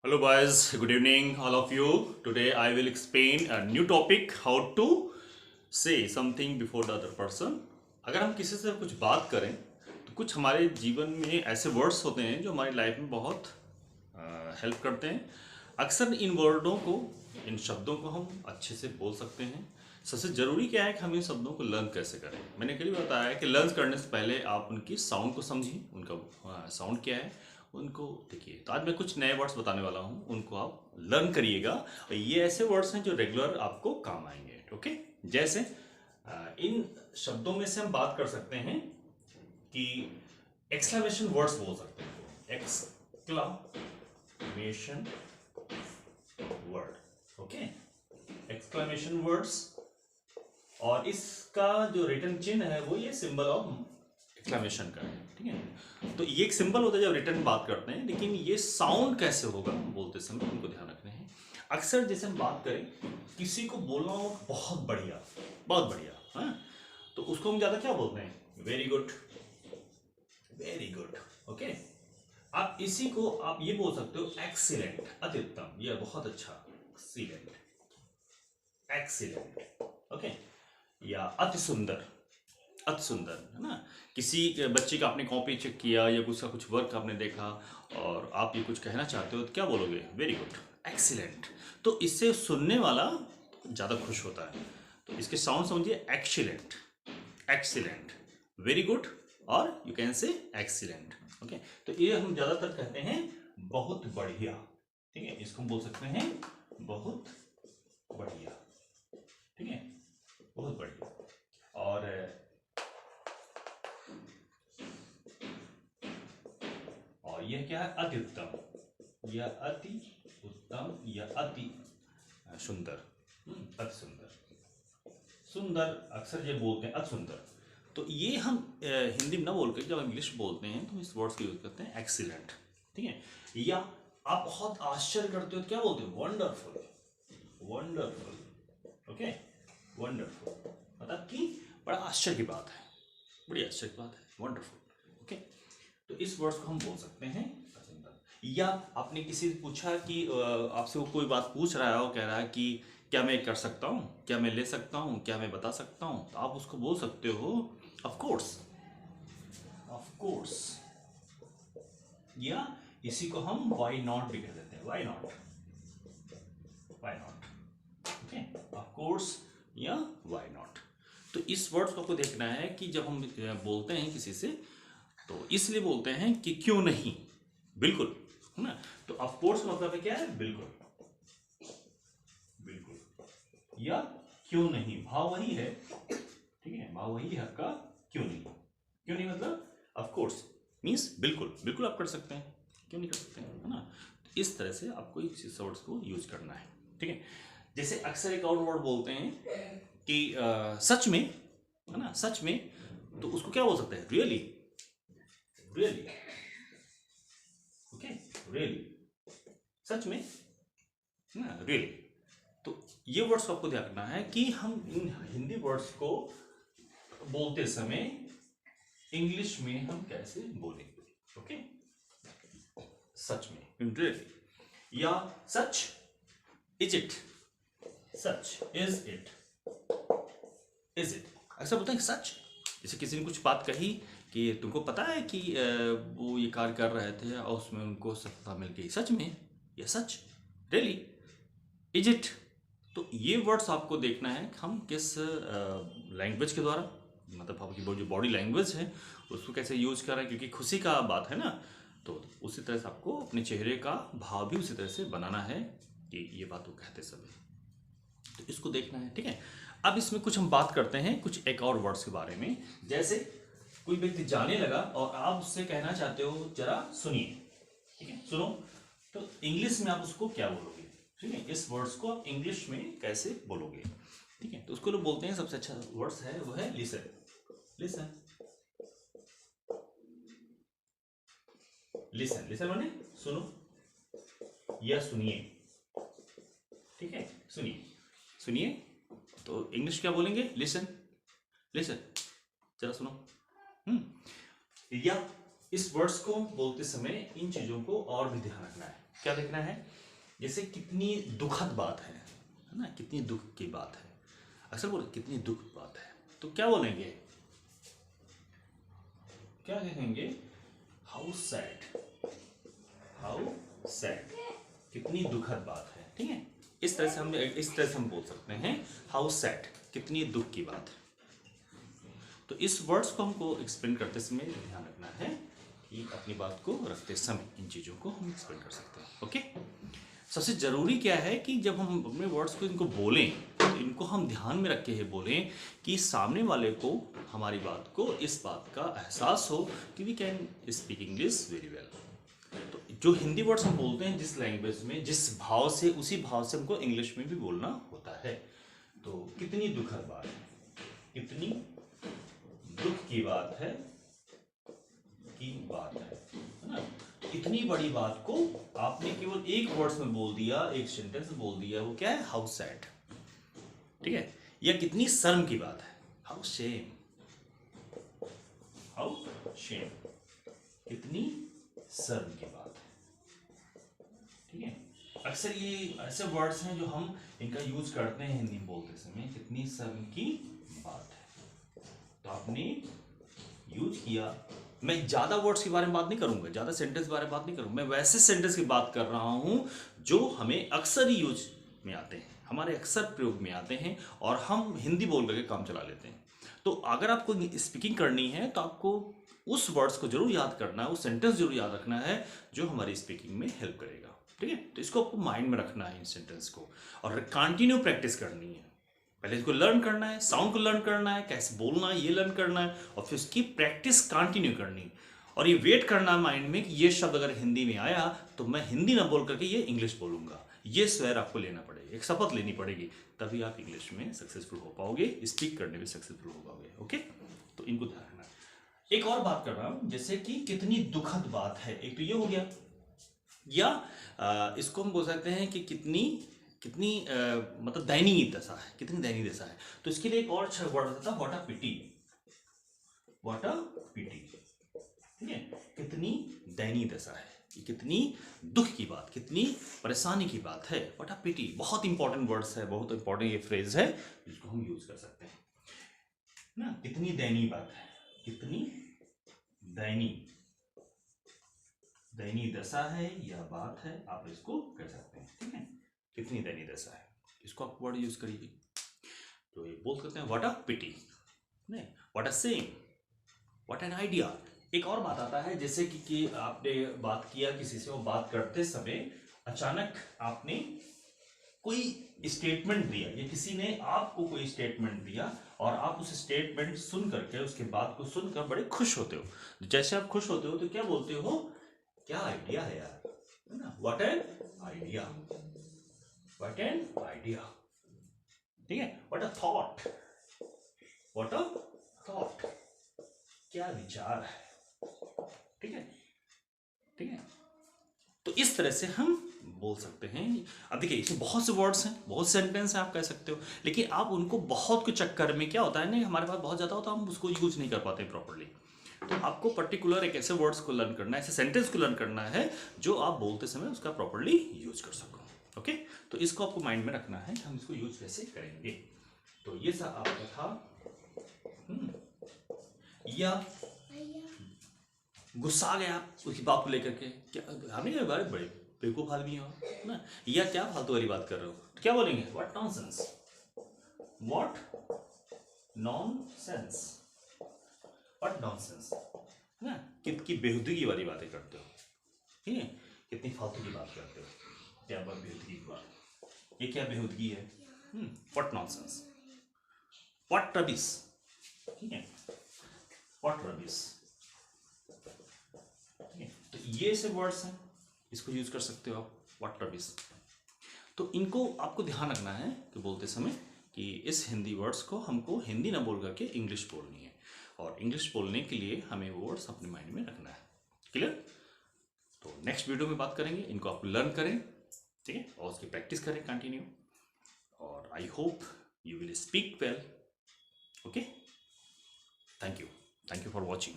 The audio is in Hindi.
Hello guys, good evening all of you. Today I will explain a new topic how to say something before the other person. अगर हम किसी से कुछ बात करें तो कुछ हमारे जीवन में ऐसे वर्ड्स होते हैं जो हमारी लाइफ में बहुत हेल्प करते हैं। अक्सर इन वर्डों को इन शब्दों को हम अच्छे से बोल सकते हैं। सबसे ज़रूरी क्या है कि हम इन शब्दों को लर्न कैसे करें। मैंने कई बार बताया है कि लर्न करने से पहले आप उनकी साउंड को समझिए, उनका साउंड क्या है उनको देखिए। तो आज मैं कुछ नए वर्ड्स बताने वाला हूँ, उनको आप लर्न करिएगा और ये ऐसे वर्ड्स हैं जो रेगुलर आपको काम आएंगे। ओके, जैसे इन शब्दों में से हम बात कर सकते हैं कि एक्सक्लेमेशन वर्ड्स बोल सकते हैं। Exclamation word, okay, exclamation words. और इसका जो रिटन चिन्ह है वो ये सिंबल ऑफ एक्सक्लेमेशन का है, ठीक है। तो ये एक सिंबल होता है जब रिटन बात करते हैं, लेकिन ये साउंड कैसे होगा बोलते समय उनको ध्यान रखना है। अक्सर जैसे हम बात करें किसी को बोलना हो बहुत बढ़िया, बहुत बढ़िया, हाँ, तो उसको हम ज़्यादा क्या बोलते हैं, very good, very good, okay. आप इसी को आप ये बोल सकते हो एक्सीलेंट, अति उत्तम, यह बहुत अच्छा, एक्सीलेंट, एक्सीलेंट, ओके। या अति सुंदर, अति सुंदर, है ना। किसी बच्चे का आपने कॉपी चेक किया या उसका कुछ वर्क आपने देखा और आप ये कुछ कहना चाहते हो तो क्या बोलोगे, वेरी गुड, एक्सीलेंट। तो इससे सुनने वाला ज़्यादा खुश होता है। तो इसके साउंड समझिए, एक्सीलेंट, एक्सीलेंट, वेरी गुड, और you can say excellent, okay. तो ये हम ज़्यादातर कहते हैं बहुत बढ़िया, ठीक है। इसको हम बोल सकते हैं बहुत बढ़िया, ठीक है, बहुत बढ़िया। और यह क्या है, अति उत्तम, यह अति उत्तम, यह अति सुंदर, अति सुंदर, सुंदर अक्सर ये बोलते हैं, अति सुंदर। तो ये हम हिंदी में ना बोल के जब इंग्लिश बोलते हैं तो इस वर्ड्स का यूज करते हैं, एक्सीलेंट, ठीक है। या आप बहुत आश्चर्य करते हो तो क्या बोलते हो, वंडरफुल, वंडरफुल, ओके, वंडरफुल, मतलब कि बड़ा आश्चर्य की बात है, बड़ी आश्चर्य की बात है, वंडरफुल, ओके। तो इस वर्ड्स को हम बोल सकते हैं अचंता। या आपने किसी से पूछा कि आपसे वो कोई बात पूछ रहा है और कह रहा है कि क्या मैं कर सकता हूँ, क्या मैं ले सकता हूँ, क्या मैं बता सकता हूँ, तो आप उसको बोल सकते हो ऑफ कोर्स, ऑफ कोर्स। या इसी को हम वाई नॉट भी कह देते हैं, why not, why not, okay, of course या वाई नॉट। तो इस वर्ड्स को आपको देखना है कि जब हम बोलते हैं किसी से तो इसलिए बोलते हैं कि क्यों नहीं, बिल्कुल, है ना। तो ऑफ कोर्स मतलब है क्या है, बिल्कुल, बिल्कुल, या क्यों नहीं, भाव वही है, ठीक है, भाव वही है आपका, क्यों नहीं, क्यों नहीं मतलब ऑफ कोर्स मीन्स बिल्कुल, बिल्कुल आप कर सकते हैं, क्यों नहीं कर सकते हैं, है ना। तो इस तरह से आपको इस वर्ड्स को यूज करना है, ठीक है। जैसे अक्सर एक और वर्ड बोलते हैं कि सच में, है ना, सच में, तो उसको क्या बोल सकते हैं, रियली, रियली, ओके, रियली, सच में, ना, रियली। तो ये वर्ड्स को आपको ध्यान रखना है कि हम इन हिंदी वर्ड्स को बोलते समय इंग्लिश में हम कैसे बोलेंगे, ओके। सच में, रियली, या सच, इज इट, सच, इज इट, इज इट। ऐसा बोलते हैं सच, जैसे किसी ने कुछ बात कही कि तुमको पता है कि वो ये कार्य कर रहे थे और उसमें उनको सफलता मिल गई, सच में, या सच, रियली, इज इट। तो ये वर्ड्स आपको देखना है कि हम किस लैंग्वेज के द्वारा, मतलब आपकी जो बॉडी लैंग्वेज है उसको कैसे यूज कर रहे हैं, क्योंकि खुशी का बात है ना। तो उसी तरह से आपको अपने चेहरे का भाव भी उसी तरह से बनाना है कि ये बात वो कहते समय, तो इसको देखना है, ठीक है। अब इसमें कुछ हम बात करते हैं कुछ एक और वर्ड्स के बारे में। जैसे कोई व्यक्ति जाने लगा और आप उससे कहना चाहते हो जरा सुनिए, ठीक है, सुनो, तो इंग्लिश में आप उसको क्या बोलोगे, ठीक है, इस वर्ड्स को आप इंग्लिश में कैसे बोलोगे, ठीक है। तो उसको लोग बोलते हैं, सबसे अच्छा वर्ड्स है वो है लिसन, लिसन, लिसन, लिसन माने सुनो या सुनिए, ठीक है, सुनिए, सुनिए। तो इंग्लिश क्या बोलेंगे, लिसन, लिसन, जरा सुनो, या इस वर्ड्स को बोलते समय इन चीजों को और भी ध्यान रखना है। क्या देखना है, जैसे कितनी दुखद बात है ना, कितनी दुख की बात है। अक्सर बोल कितनी दुख बात है, तो क्या बोलेंगे, क्या कहेंगे, हाउ सैड, हाउ सैड, कितनी दुखद बात है। ठीक है, इस तरह से हम बोल सकते हैं हाउ सैड, कितनी दुख की बात है। तो इस वर्ड्स को हमको एक्सप्लेन करते समय ध्यान रखना है कि अपनी बात को रखते समय इन चीज़ों को हम एक्सप्लेन कर सकते हैं। ओके, सबसे ज़रूरी क्या है कि जब हम अपने वर्ड्स को इनको बोलें तो इनको हम ध्यान में रख के ही बोलें कि सामने वाले को हमारी बात को इस बात का एहसास हो कि we can speak English very well. तो जो हिंदी वर्ड्स हम बोलते हैं जिस लैंग्वेज में, जिस भाव से, उसी भाव से हमको इंग्लिश में भी बोलना होता है। तो कितनी दुखद बात है, कितनी दुख की बात है, है ना। इतनी बड़ी बात को आपने केवल एक वर्ड्स में बोल दिया, एक सेंटेंस में बोल दिया, वो क्या है, हाउ सैड। ठीक है, या कितनी शर्म की बात है, हाउ शेम, हाउ शेम, कितनी शर्म की बात है। ठीक है, अक्सर ये ऐसे वर्ड्स हैं जो हम इनका यूज करते हैं हिंदी में बोलते समय, कितनी शर्म की बात है। तो आपने यूज किया। मैं ज्यादा वर्ड्स के बारे में बात नहीं करूंगा, ज्यादा सेंटेंस के बारे में बात नहीं करूंगा, मैं वैसे सेंटेंस की बात कर रहा हूं जो हमें अक्सर ही यूज में आते हैं, हमारे अक्सर प्रयोग में आते हैं और हम हिंदी बोल करके काम चला लेते हैं। तो अगर आपको स्पीकिंग करनी है तो आपको उस वर्ड्स को जरूर याद करना है, उस सेंटेंस जरूर याद रखना है जो हमारी स्पीकिंग में हेल्प करेगा। ठीक है, तो इसको आपको माइंड में रखना है इन सेंटेंस को, और कंटिन्यू प्रैक्टिस करनी है। पहले इसको लर्न करना है, साउंड को लर्न करना है, कैसे बोलना है ये लर्न करना है, और फिर उसकी प्रैक्टिस कंटिन्यू करनी, और ये वेट करना माइंड में कि ये शब्द अगर हिंदी में आया तो मैं हिंदी ना बोल करके ये इंग्लिश बोलूंगा। ये स्वर आपको लेना पड़ेगा, एक शपथ लेनी पड़ेगी, तभी आप इंग्लिश में सक्सेसफुल हो पाओगे, स्पीक करने में सक्सेसफुल हो पाओगे। ओके, तो इनको ध्यान रखना। एक और बात कर रहा हूं, जैसे कि कितनी दुखद बात है, एक तो ये हो गया, या इसको हम बोल सकते हैं कि कितनी मतलब दयनीय दशा है, कितनी दयनीय दशा है। तो इसके लिए एक और अच्छा वर्ड होता है, what a pity, what a पिटी। ठीक है, कितनी दयनीय दशा है, ये कितनी दुख की बात, कितनी परेशानी की बात है, व्हाट अ पिटी। बहुत इंपॉर्टेंट वर्ड्स है, बहुत इंपॉर्टेंट ये फ्रेज है जिसको हम यूज कर सकते हैं ना। कितनी दयनीय बात है, कितनी दयनीय दशा है या बात है, आप इसको कह सकते हैं। ठीक है, कितनी दयनीय दशा है, इसको आप वर्ड यूज करिए। तो ये बोल सकते हैं व्हाट अ पिटी, नहीं what a same, what an idea. एक और बात आता है, जैसे कि आपने बात किया किसी से, वो बात करते समय अचानक आपने कोई स्टेटमेंट दिया, या किसी ने आपको कोई स्टेटमेंट दिया और आप उस स्टेटमेंट सुन करके, उसके बात को सुनकर बड़े खुश होते हो। जैसे आप खुश होते हो तो क्या बोलते हो, क्या आइडिया है यार, है ना, what an idea, what an idea. ठीक है, what a thought, what a thought, क्या विचार है। ठीक है, ठीक है, तो इस तरह से हम बोल सकते हैं। अब देखिए इसमें बहुत से वर्ड्स हैं, बहुत सेंटेंस हैं, आप कह सकते हो, लेकिन आप उनको बहुत के चक्कर में क्या होता है ना, हमारे पास बहुत ज़्यादा होता है, हम उसको यूज नहीं कर पाते प्रॉपर्ली। तो आपको पर्टिकुलर एक ऐसे वर्ड्स को लर्न करना है, ऐसे सेंटेंस को लर्न करना है जो आप बोलते समय उसका प्रॉपर्ली यूज कर सको। ओके, तो इसको आपको माइंड में रखना है, हम इसको यूज कैसे करेंगे। तो ये सब आपका था। या गुस्सा आ गया उसकी बात को लेकर के, क्या हमें बारे बड़े बेवकूफ आदमी हो ना, या क्या फालतू वाली बात कर रहे हो, तो क्या बोलेंगे, what nonsense, what nonsense, what nonsense, है ना, कितनी बेहुदगी वाली बातें करते हो। ठीक है, कितनी फालतू की बात करते हो, क्या बात बेहुदगी की बात, ये क्या बेहुदगी है, व्हाट नॉनसेंस, व्हाट रबिश। ठीक है, व्हाट रबिश। तो ये से वर्ड्स हैं, इसको यूज कर सकते हो आप, व्हाट रबिश। तो इनको आपको ध्यान रखना है कि बोलते समय कि इस हिंदी वर्ड्स को हमको हिंदी ना बोल करके इंग्लिश बोलनी है, और इंग्लिश बोलने के लिए हमें वो वर्ड्स अपने माइंड में रखना है। क्लियर? तो नेक्स्ट वीडियो में बात करेंगे, इनको आप लर्न करें, ठीक है, और उसकी प्रैक्टिस करें कंटिन्यू, और I hope you will speak well. Okay, thank you for watching.